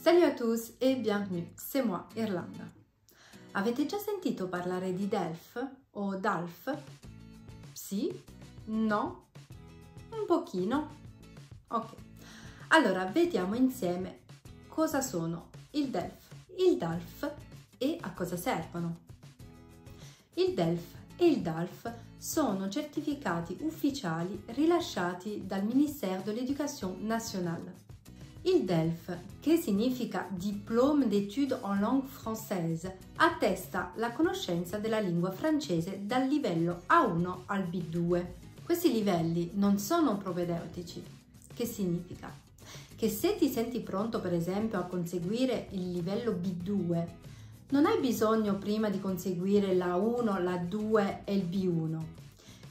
Salut à tous et bienvenue, c'est moi, Irlanda. Avete già sentito parlare di DELF o DALF? Sì? No? Un pochino? Ok, allora vediamo insieme cosa sono il DELF, il DALF e a cosa servono. Il DELF e il DALF sono certificati ufficiali rilasciati dal Ministère de l'Éducation nationale. Il DELF, che significa Diplôme d'études en langue française, attesta la conoscenza della lingua francese dal livello A1 al B2. Questi livelli non sono propedeutici. Che significa? Che se ti senti pronto per esempio a conseguire il livello B2, non hai bisogno prima di conseguire la 1, la 2 e il B1.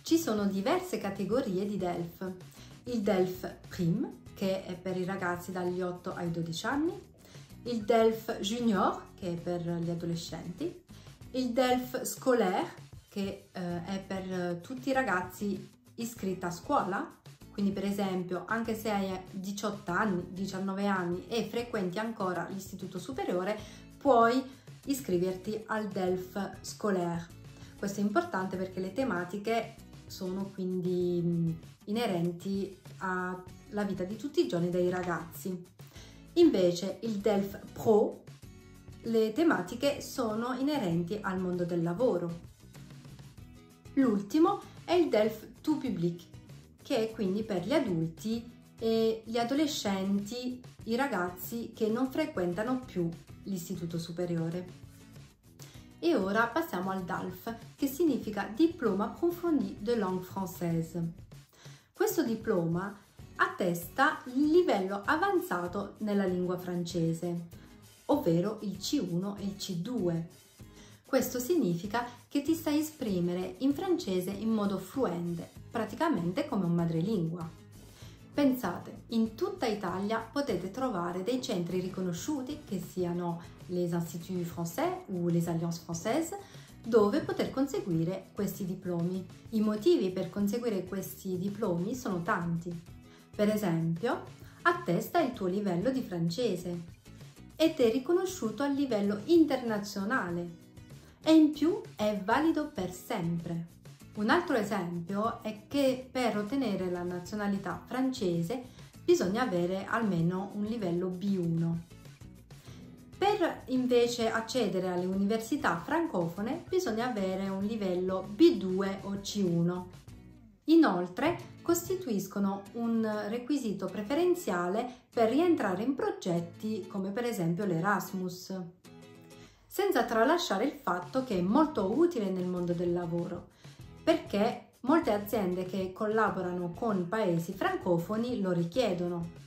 Ci sono diverse categorie di DELF. Il DELF Prime, che è per i ragazzi dagli 8 ai 12 anni, il DELF Junior, che è per gli adolescenti, il DELF Scolaire, che è per tutti i ragazzi iscritti a scuola, quindi per esempio anche se hai 18 anni, 19 anni e frequenti ancora l'istituto superiore, puoi iscriverti al DELF Scolaire. Questo è importante perché le tematiche sono quindi inerenti alla vita di tutti i giorni dei ragazzi. Invece il DELF Pro, le tematiche sono inerenti al mondo del lavoro. L'ultimo è il DELF Tout Public, che è quindi per gli adulti e gli adolescenti, i ragazzi che non frequentano più l'istituto superiore. E ora passiamo al DALF, che significa Diplôme approfondi de langue française. Questo diploma attesta il livello avanzato nella lingua francese, ovvero il C1 e il C2. Questo significa che ti sai esprimere in francese in modo fluente, praticamente come un madrelingua. Pensate, in tutta Italia potete trovare dei centri riconosciuti, che siano les Instituts Français o les Alliances Françaises, dove poter conseguire questi diplomi. I motivi per conseguire questi diplomi sono tanti. Per esempio, attesta il tuo livello di francese ed è riconosciuto a livello internazionale e in più è valido per sempre. Un altro esempio è che per ottenere la nazionalità francese bisogna avere almeno un livello B1. Per invece accedere alle università francofone bisogna avere un livello B2 o C1. Inoltre costituiscono un requisito preferenziale per rientrare in progetti come per esempio l'Erasmus. Senza tralasciare il fatto che è molto utile nel mondo del lavoro, perché molte aziende che collaborano con paesi francofoni lo richiedono.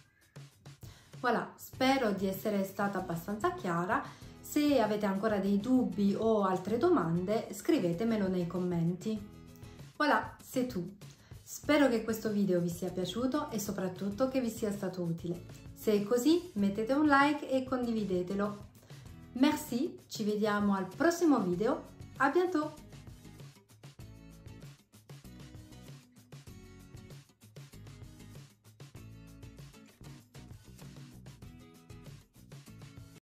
Voilà, spero di essere stata abbastanza chiara. Se avete ancora dei dubbi o altre domande, scrivetemelo nei commenti. Voilà, c'est tout. Spero che questo video vi sia piaciuto e soprattutto che vi sia stato utile. Se è così, mettete un like e condividetelo. Merci, ci vediamo al prossimo video. A bientôt!